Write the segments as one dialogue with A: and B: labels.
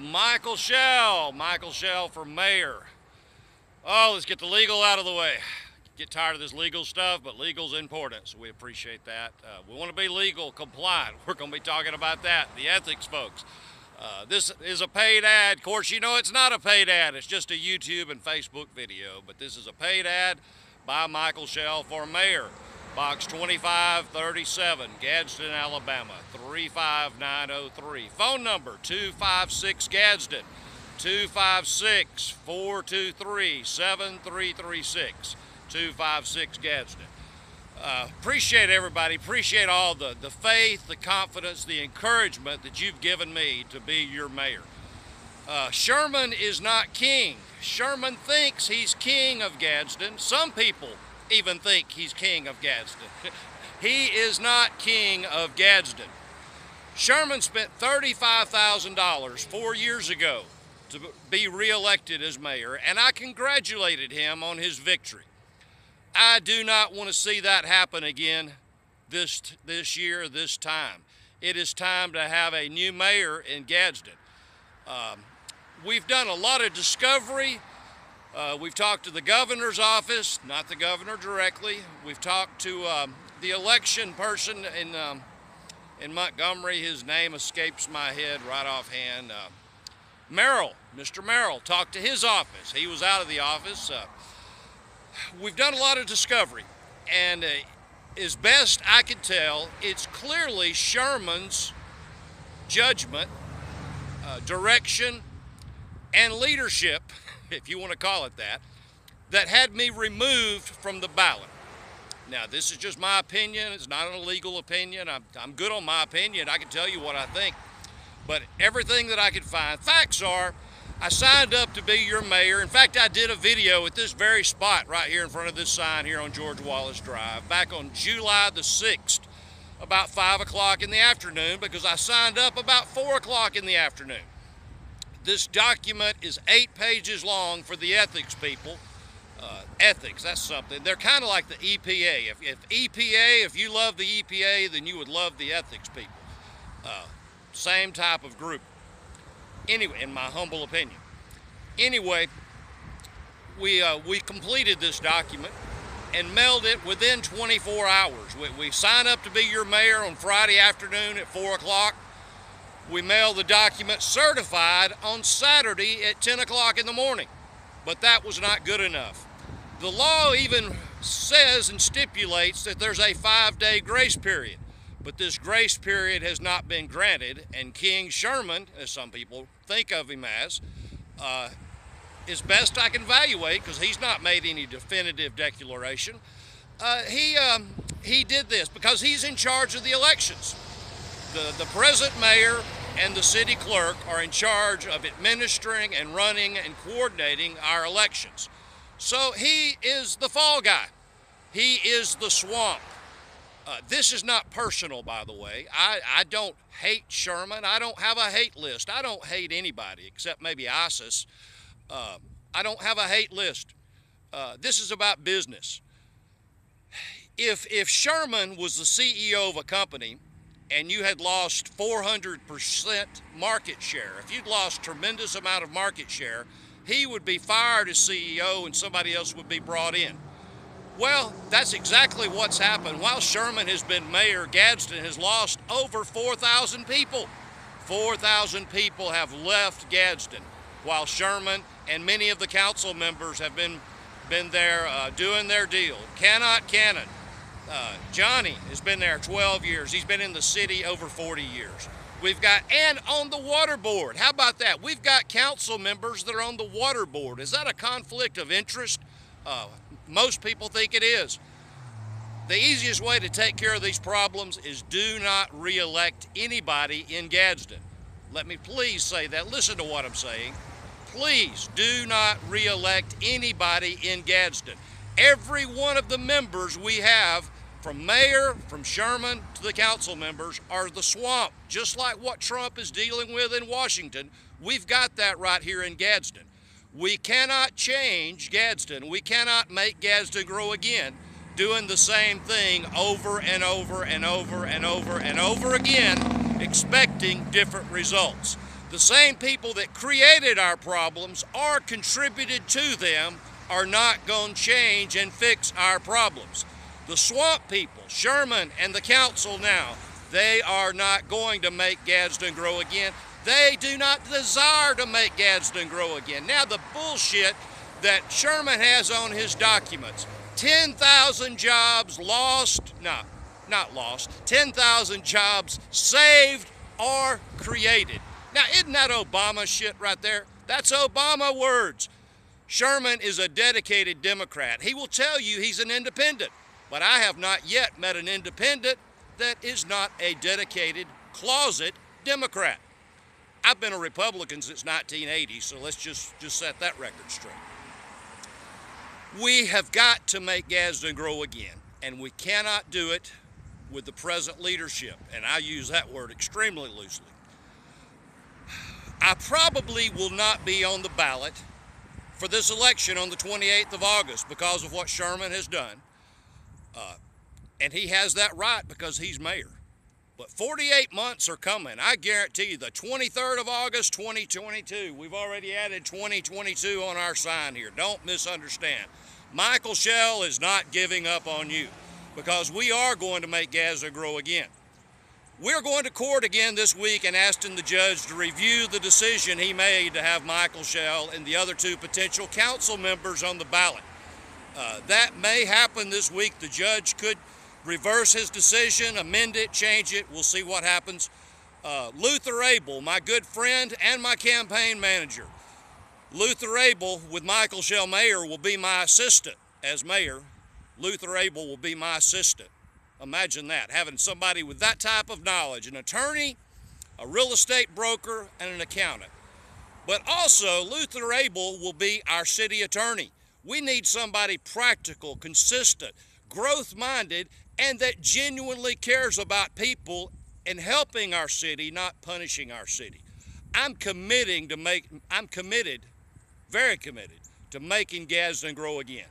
A: go. Michael Shell for mayor. Oh, let's get the legal out of the way. Get tired of this legal stuff, but legal's important, so we appreciate that. We want to be legal compliant. We're going to be talking about that, the ethics folks. This is a paid ad. Of course, you know it's not a paid ad. It's just a YouTube and Facebook video, but this is a paid ad by Michael Shell for mayor. Box 2537, Gadsden, Alabama, 35903. Phone number 256-GADSDEN, 256-423-7336, 256-GADSDEN. Appreciate everybody, appreciate all the faith, the confidence, the encouragement that you've given me to be your mayor. Sherman is not king. Sherman thinks he's king of Gadsden. Some people even think he's king of Gadsden. He is not king of Gadsden. Sherman spent $35,000 4 years ago to be reelected as mayor, and I congratulated him on his victory. I do not want to see that happen again this year, this time. It is time to have a new mayor in Gadsden. We've done a lot of discovery. We've talked to the governor's office, not the governor directly. We've talked to the election person in Montgomery. His name escapes my head right offhand. Merrill, Mr. Merrill, talked to his office. He was out of the office. We've done a lot of discovery, and as best I can tell, it's clearly Sherman's judgment, direction, and leadership, if you want to call it that had me removed from the ballot. Now, this is just my opinion. It's not an illegal opinion. I'm good on my opinion. I can tell you what I think. But everything that I could find, facts are, I signed up to be your mayor. In fact, I did a video at this very spot right here in front of this sign here on George Wallace Drive back on July the 6th, about 5 o'clock in the afternoon, because I signed up about 4 o'clock in the afternoon. This document is 8 pages long for the ethics people. Ethics, that's something. They're kind of like the EPA. If you love the EPA, then you would love the ethics people. Same type of group. Anyway, in my humble opinion. Anyway, we completed this document and mailed it within 24 hours. We signed up to be your mayor on Friday afternoon at 4 o'clock. We mailed the document certified on Saturday at 10 o'clock in the morning. But that was not good enough. The law even says and stipulates that there's a 5-day grace period. But this grace period has not been granted, and King Sherman, as some people think of him as best I can evaluate, because he's not made any definitive declaration, he did this because he's in charge of the elections. The present mayor and the city clerk are in charge of administering and running and coordinating our elections. So he is the fall guy. He is the swamp. This is not personal, by the way. I don't hate Sherman. I don't have a hate list. I don't hate anybody except maybe ISIS. I don't have a hate list. This is about business. If Sherman was the CEO of a company and you had lost 400% market share, if you'd lost tremendous amount of market share, he would be fired as CEO and somebody else would be brought in. Well, that's exactly what's happened. While Sherman has been mayor, Gadsden has lost over 4,000 people. 4,000 people have left Gadsden, while Sherman and many of the council members have been there doing their deal. Cannon, Johnny has been there 12 years. He's been in the city over 40 years. We've got, and on the water board, how about that? We've got council members that are on the water board. Is that a conflict of interest? Most people think it is. The easiest way to take care of these problems is do not re-elect anybody in Gadsden. Let me please say that. Listen to what I'm saying. Please do not re-elect anybody in Gadsden. Every one of the members we have, from mayor, from Sherman to the council members, are the swamp. Just like what Trump is dealing with in Washington, we've got that right here in Gadsden. We cannot change Gadsden. We cannot make Gadsden grow again doing the same thing over and over and over and over and over again, expecting different results. The same people that created our problems or contributed to them are not going to change and fix our problems. The swamp people, Sherman and the council now, they are not going to make Gadsden grow again. They do not desire to make Gadsden grow again. Now the bullshit that Sherman has on his documents, 10,000 jobs lost, no, not lost, 10,000 jobs saved or created. Now isn't that Obama shit right there? That's Obama words. Sherman is a dedicated Democrat. He will tell you he's an independent, but I have not yet met an independent that is not a dedicated closet Democrat. I've been a Republican since 1980, so let's just set that record straight. We have got to make Gadsden grow again, and we cannot do it with the present leadership, and I use that word extremely loosely. I probably will not be on the ballot for this election on the 28th of August because of what Sherman has done. And he has that right because he's mayor. But 48 months are coming. I guarantee you the 23rd of August, 2022. We've already added 2022 on our sign here. Don't misunderstand. Michael Shell is not giving up on you because we are going to make Gadsden grow again. We're going to court again this week and asking the judge to review the decision he made to have Michael Shell and the other two potential council members on the ballot. That may happen this week. The judge could reverse his decision, amend it, change it. We'll see what happens. Luther Abel, my good friend and my campaign manager. Luther Abel with Michael Shell Mayor will be my assistant as mayor. Luther Abel will be my assistant. Imagine that, having somebody with that type of knowledge, an attorney, a real estate broker, and an accountant. But also, Luther Abel will be our city attorney. We need somebody practical, consistent, growth-minded, and that genuinely cares about people and helping our city, not punishing our city. I'm committed, very committed, to making Gadsden grow again.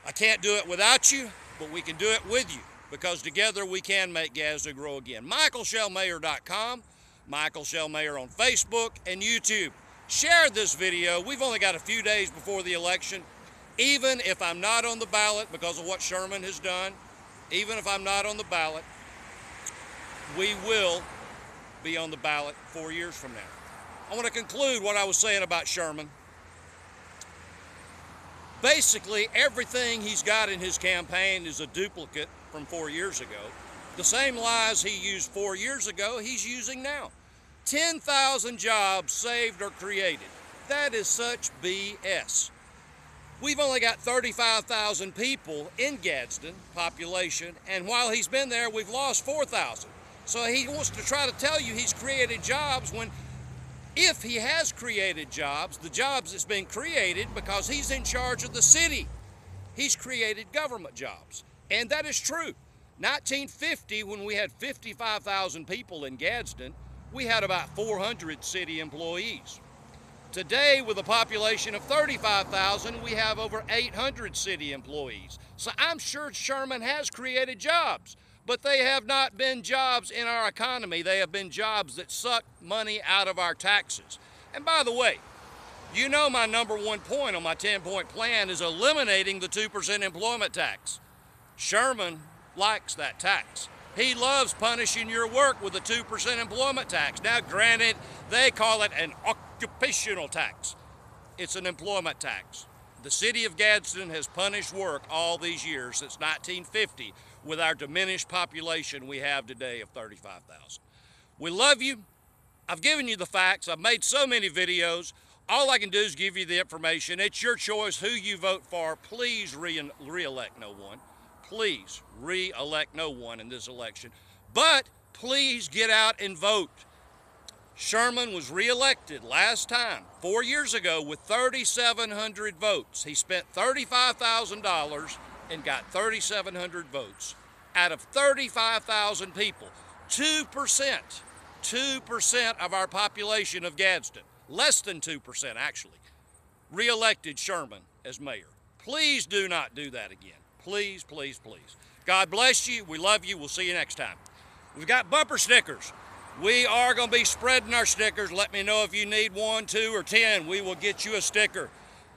A: I can't do it without you, but we can do it with you, because together we can make Gadsden grow again. MichaelShellMayor.com, Michael Shell Mayor on Facebook and YouTube. Share this video. We've only got a few days before the election. Even if I'm not on the ballot because of what Sherman has done, even if I'm not on the ballot, we will be on the ballot 4 years from now. I want to conclude what I was saying about Sherman. Basically, everything he's got in his campaign is a duplicate from 4 years ago. The same lies he used 4 years ago, he's using now. 10,000 jobs saved or created. That is such BS. We've only got 35,000 people in Gadsden population, and while he's been there, we've lost 4,000. So he wants to try to tell you he's created jobs when, if he has created jobs, the jobs that's been created because he's in charge of the city. He's created government jobs, and that is true. 1950, when we had 55,000 people in Gadsden, we had about 400 city employees. Today, with a population of 35,000, we have over 800 city employees. So I'm sure Sherman has created jobs, but they have not been jobs in our economy. They have been jobs that suck money out of our taxes. And by the way, you know my #1 point on my 10-point plan is eliminating the 2% employment tax. Sherman likes that tax. He loves punishing your work with a 2% employment tax. Now, granted, they call it an occupational tax. It's an employment tax. The city of Gadsden has punished work all these years since 1950 with our diminished population we have today of 35,000. We love you. I've given you the facts. I've made so many videos. All I can do is give you the information. It's your choice who you vote for. Please re-elect no one. Please re-elect no one in this election. But please get out and vote. Sherman was re-elected last time, 4 years ago, with 3,700 votes. He spent $35,000 and got 3,700 votes out of 35,000 people. 2% of our population of Gadsden, less than 2% actually, re-elected Sherman as mayor. Please do not do that again. Please, please, please. God bless you. We love you. We'll see you next time. We've got bumper stickers. We are going to be spreading our stickers. Let me know if you need 1, 2, or 10. We will get you a sticker.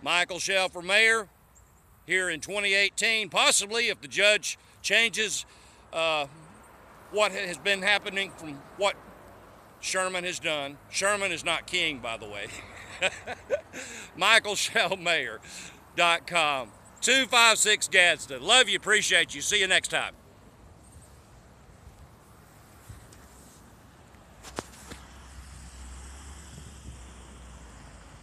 A: Michael Shell for mayor here in 2018. Possibly if the judge changes what has been happening from what Sherman has done. Sherman is not king, by the way. MichaelShellMayor.com. 256 Gadsden. Love you, appreciate you. See you next time.